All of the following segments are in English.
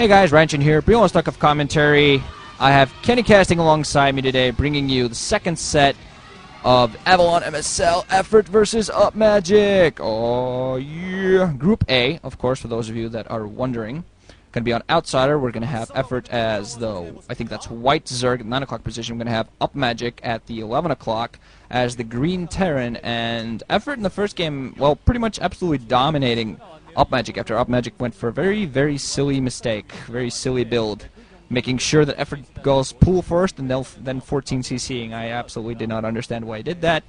Hey guys, Ranchin here, Brilliant Stuck of Commentary. I have Kenny casting alongside me today, bringing you the second set of Avalon MSL EffOrt versus UpMagic. Oh yeah, Group A, of course, for those of you that are wondering. Going to be on Outsider. We're going to have EffOrt as the, I think that's white zerg at 9 o'clock position. We're going to have UpMagic at the 11 o'clock as the green terran. And EffOrt in the first game, well, pretty much absolutely dominating UpMagic after UpMagic went for a very, very silly mistake, very silly build, making sure that EffOrt goes pool first and then 14 CCing. I absolutely did not understand why he did that,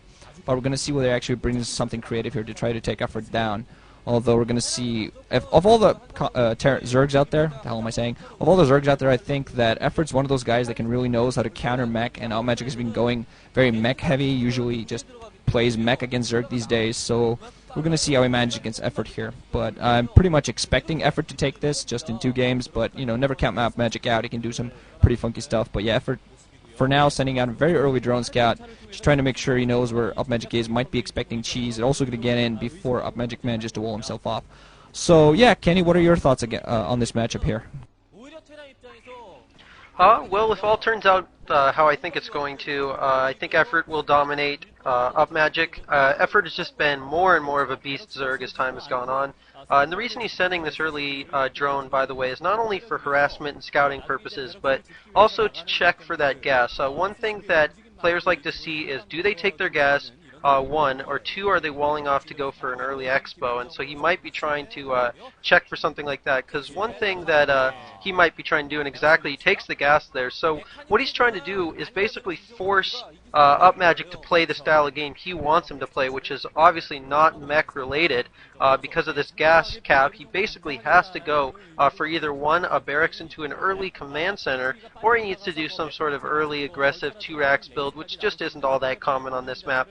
but we're going to see whether he actually brings something creative here to try to take EffOrt down. Although we're going to see, of all the zergs out there, what the hell am I saying? Of all the zergs out there, I think that EffOrt's one of those guys that can really knows how to counter mech, and UpMagic has been going very mech heavy, usually just plays mech against zerg these days, so we're going to see how he manages against EffOrt here. But I'm pretty much expecting EffOrt to take this just in 2 games, but, you know, never count UpMagic out. He can do some pretty funky stuff. But yeah, EffOrt, for now, sending out a very early drone scout, just trying to make sure he knows where UpMagic is, might be expecting cheese, and also going to get in before UpMagic manages to wall himself off. So yeah, Kenny, what are your thoughts on this matchup here? Well, if all turns out how I think it's going to, I think EffOrt will dominate UpMagic. EffOrt has just been more and more of a beast zerg as time has gone on. And the reason he's sending this early drone, by the way, is not only for harassment and scouting purposes, but also to check for that gas. One thing that players like to see is, do they take their gas? 1, or 2, are they walling off to go for an early expo? And so he might be trying to check for something like that, because one thing that he might be trying to do, and exactly, he takes the gas there. So what he's trying to do is basically force UpMagic to play the style of game he wants him to play, which is obviously not mech related. Because of this gas cap, he basically has to go for either 1, a barracks into an early command center, or he needs to do some sort of early aggressive 2 racks build, which just isn't all that common on this map.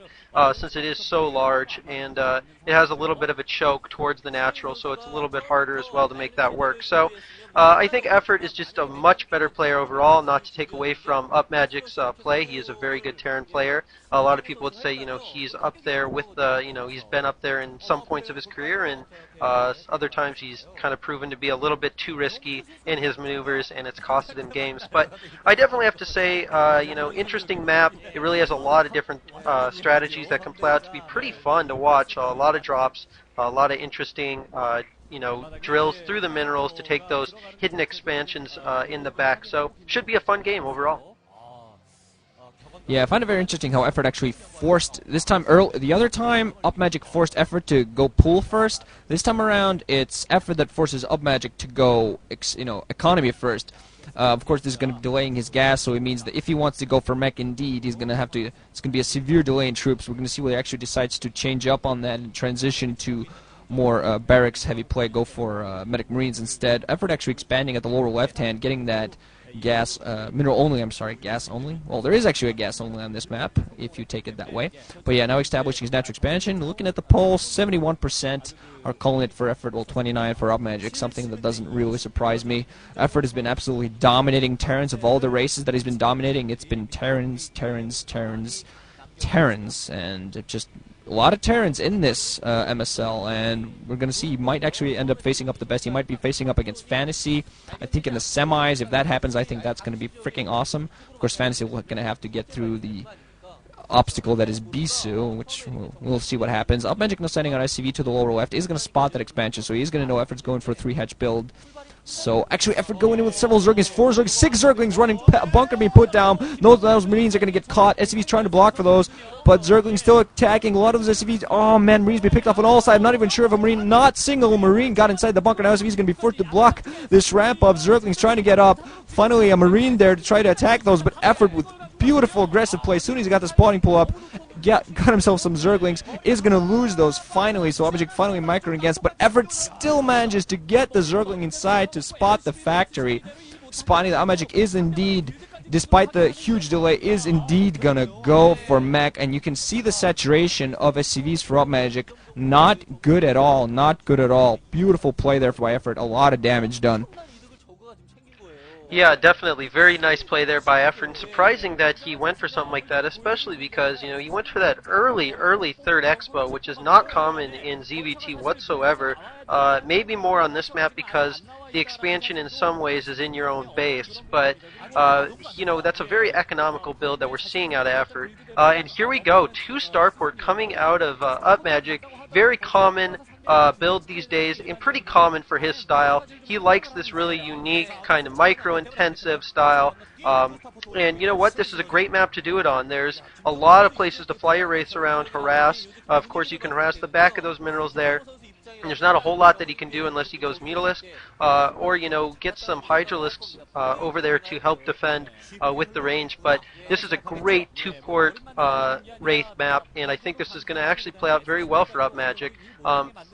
Since it is so large, and it has a little bit of a choke towards the natural, so it's a little bit harder as well to make that work. So I think EffOrt is just a much better player overall, not to take away from UpMagic's play. He is a very good Terran player. A lot of people would say, you know, he's up there with the, you know, he's been up there in some points of his career, and other times he's kind of proven to be a little bit too risky in his maneuvers, and it's costed him games. But I definitely have to say, you know, interesting map. It really has a lot of different strategies that can play out to be pretty fun to watch. A lot of drops, a lot of interesting you know, drills through the minerals to take those hidden expansions in the back. So should be a fun game overall. Yeah, I find it very interesting how EffOrt actually forced, this time early, the other time UpMagic forced EffOrt to go pool first. This time around, it's EffOrt that forces UpMagic to go, you know, economy first. Of course, this is going to be delaying his gas, so it means that if he wants to go for mech indeed, he's going to have to, it's going to be a severe delay in troops. We're going to see whether he actually decides to change up on that and transition to more barracks heavy play, go for medic marines instead. EffOrt actually expanding at the lower left hand, getting that gas, mineral only, I'm sorry, gas only. Well, there is actually a gas only on this map, if you take it that way. But yeah, now establishing his natural expansion. Looking at the polls, 71% are calling it for EffOrt, well, 29% for UpMagic, something that doesn't really surprise me. EffOrt has been absolutely dominating Terrans. Of all the races that he's been dominating, it's been Terrans, and it just a lot of Terrans in this MSL, and we're going to see he might actually end up facing up the best. He might be facing up against Fantasy, I think, in the semis. If that happens, I think that's going to be freaking awesome. Of course, Fantasy will going to have to get through the obstacle that is Bisu, which we'll see what happens. UpMagic now sending on SCV to the lower left. He's going to spot that expansion, so he's going to know EffOrt's going for a 3-hatch build. So, actually, EffOrt going in with several zerglings, 4 zerglings, 6 zerglings running, a bunker being put down. Those marines are going to get caught. SCV's trying to block for those, but zerglings still attacking. A lot of those SCVs, oh man, marines be picked off on all sides. I'm not even sure if a marine, not single marine got inside the bunker. Now SCV's going to be forced to block this ramp up. Zerglings trying to get up. Finally, a marine there to try to attack those, but EffOrt with beautiful aggressive play. As soon as he got the spawning pull up, got himself some zerglings, is going to lose those finally, so UpMagic finally microing against, but EffOrt still manages to get the zergling inside to spot the factory. Spotting that UpMagic is indeed, despite the huge delay, is indeed going to go for mech, and you can see the saturation of SCVs for UpMagic. Not good at all, not good at all. Beautiful play there by EffOrt, a lot of damage done. Yeah, definitely. Very nice play there by Effort. And surprising that he went for something like that, especially because, you know, he went for that early third expo, which is not common in ZVT whatsoever. Maybe more on this map because the expansion in some ways is in your own base. But, you know, that's a very economical build that we're seeing out of Effort. And here we go. 2 starport coming out of UpMagic. Very common build these days, and pretty common for his style. He likes this really unique, kind of micro-intensive style. And you know what? This is a great map to do it on. There's a lot of places to fly your wraiths around, harass. Of course, you can harass the back of those minerals there. And there's not a whole lot that he can do unless he goes Mutalisk, or, you know, get some Hydralisks over there to help defend with the range. But this is a great 2-port Wraith map, and I think this is going to actually play out very well for UpMagic.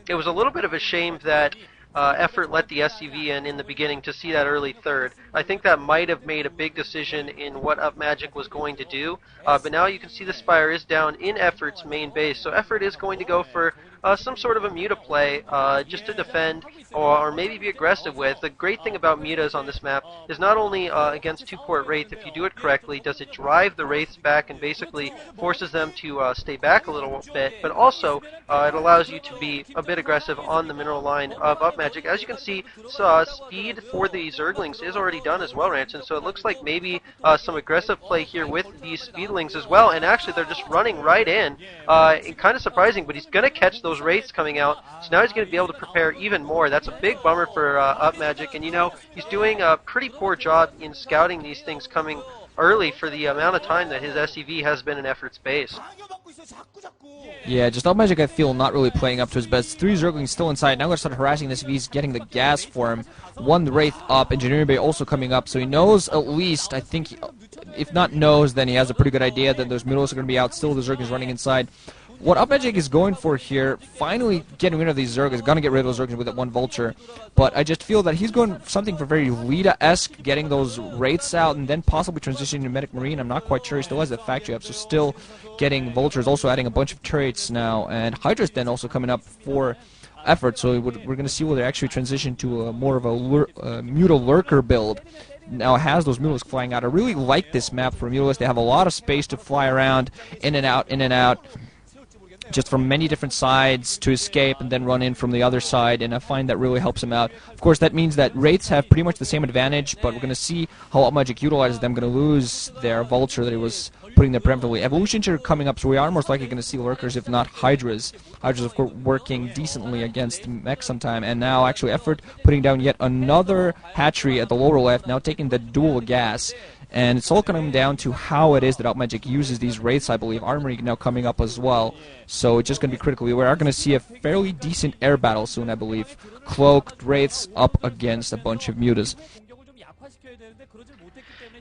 It was a little bit of a shame that Effort let the SCV in the beginning to see that early third. I think that might have made a big decision in what UpMagic was going to do, but now you can see the Spire is down in Effort's main base, so Effort is going to go for some sort of a Muta play just to defend or maybe be aggressive with. The great thing about Mutas on this map is not only against 2-port Wraith, if you do it correctly, does it drive the Wraiths back and basically forces them to stay back a little bit, but also it allows you to be a bit aggressive on the mineral line of UpMagic. As you can see, speed for the Zerglings is already done as well, Ranch, and so it looks like maybe some aggressive play here with these Speedlings as well, and actually they're just running right in. Kind of surprising, but he's going to catch those Wraiths coming out, so now he's going to be able to prepare even more. That's a big bummer for UpMagic, and you know, he's doing a pretty poor job in scouting these things coming early for the amount of time that his SCV has been in Effort's base. Yeah, just UpMagic, I feel, not really playing up to his best. 3 Zerglings still inside. Now I'm going to start harassing this if he's getting the gas for him. 1 Wraith up, Engineering Bay also coming up, so he knows at least, I think, if not knows, then he has a pretty good idea that those Mutals are going to be out. Still, the Zerg is running inside. What UpMagic is going for here, finally getting rid of these Zerg, is going to get rid of those Zergs with that 1 Vulture, but I just feel that he's going something for very Lita-esque, getting those Wraiths out, and then possibly transitioning to Medic Marine. I'm not quite sure. He still has that factory up, so still getting Vultures, also adding a bunch of traits now, and Hydra's then also coming up for Effort, so we're going to see whether they actually transition to a more of a Muta Lurker build. Now it has those Mutalisks flying out. I really like this map for Mutalisks. They have a lot of space to fly around, in and out, just from many different sides to escape and then run in from the other side, and I find that really helps him out. Of course, that means that Wraiths have pretty much the same advantage, but we're going to see how UpMagic utilizes them. Going to lose their Vulture that he was putting there preemptively. Evolutions are coming up, so we are most likely going to see Lurkers, if not Hydras. Hydras, of course, working decently against mechs sometime, and now actually Effort putting down yet another hatchery at the lower left, now taking the dual gas. And it's all coming down to how it is that UpMagic uses these Wraiths, I believe. Armory now coming up as well. So it's just going to be critical. We are going to see a fairly decent air battle soon, I believe. Cloaked Wraiths up against a bunch of Mutas.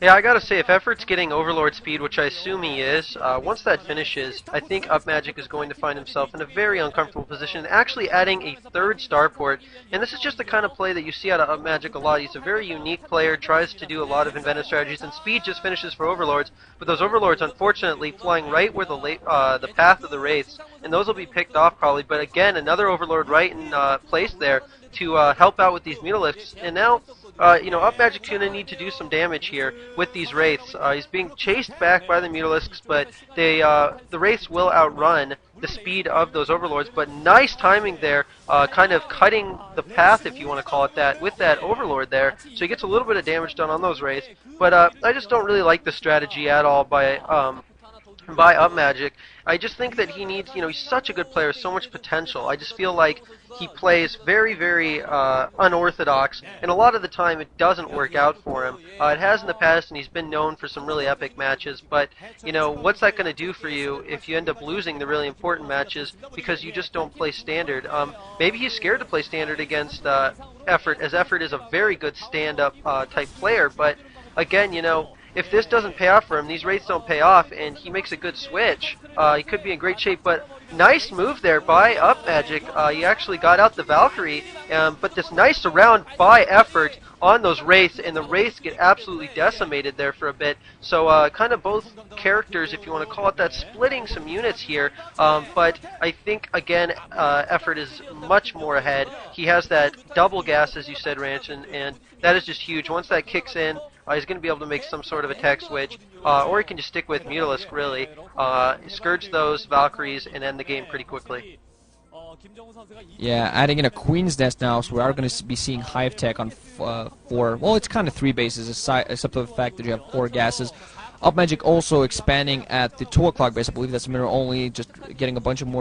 Yeah, I gotta say, if Effort's getting Overlord speed, which I assume he is, once that finishes, I think UpMagic is going to find himself in a very uncomfortable position, actually adding a 3rd starport. And this is just the kind of play that you see out of UpMagic a lot. He's a very unique player, tries to do a lot of inventive strategies, and speed just finishes for Overlords. But those Overlords, unfortunately, flying right where the path of the Wraiths, and those will be picked off probably. But again, another Overlord right in place there to help out with these Mutalisks. And now, you know, UpMagic's going to need to do some damage here with these Wraiths. He's being chased back by the Mutalisks, but the Wraiths will outrun the speed of those Overlords. But nice timing there, kind of cutting the path, if you want to call it that, with that Overlord there. So he gets a little bit of damage done on those Wraiths. But I just don't really like the strategy at all by UpMagic. I just think that he needs, you know, he's such a good player, so much potential. I just feel like he plays very, very unorthodox, and a lot of the time it doesn't work out for him. It has in the past, and he's been known for some really epic matches, but, you know, what's that going to do for you if you end up losing the really important matches because you just don't play standard? Maybe he's scared to play standard against Effort, as Effort is a very good stand-up type player, but again, you know, if this doesn't pay off for him, these Wraiths don't pay off, and he makes a good switch, he could be in great shape. But nice move there by UpMagic. He actually got out the Valkyrie, but this nice surround by EffOrt on those Wraiths, and the Wraiths get absolutely decimated there for a bit. So kind of both characters, if you want to call it that, splitting some units here. But I think, again, EffOrt is much more ahead. He has that double gas, as you said, Ranch, and that is just huge. Once that kicks in, he's going to be able to make some sort of attack switch, or he can just stick with Mutalisk, really. Scourge those Valkyries and end the game pretty quickly. Yeah, adding in a Queen's Nest now, so we are going to be seeing Hive Tech on 4, well, it's kind of 3 bases, except for the fact that you have 4 gases. UpMagic also expanding at the 2 o'clock base. I believe that's mineral only, just getting a bunch of more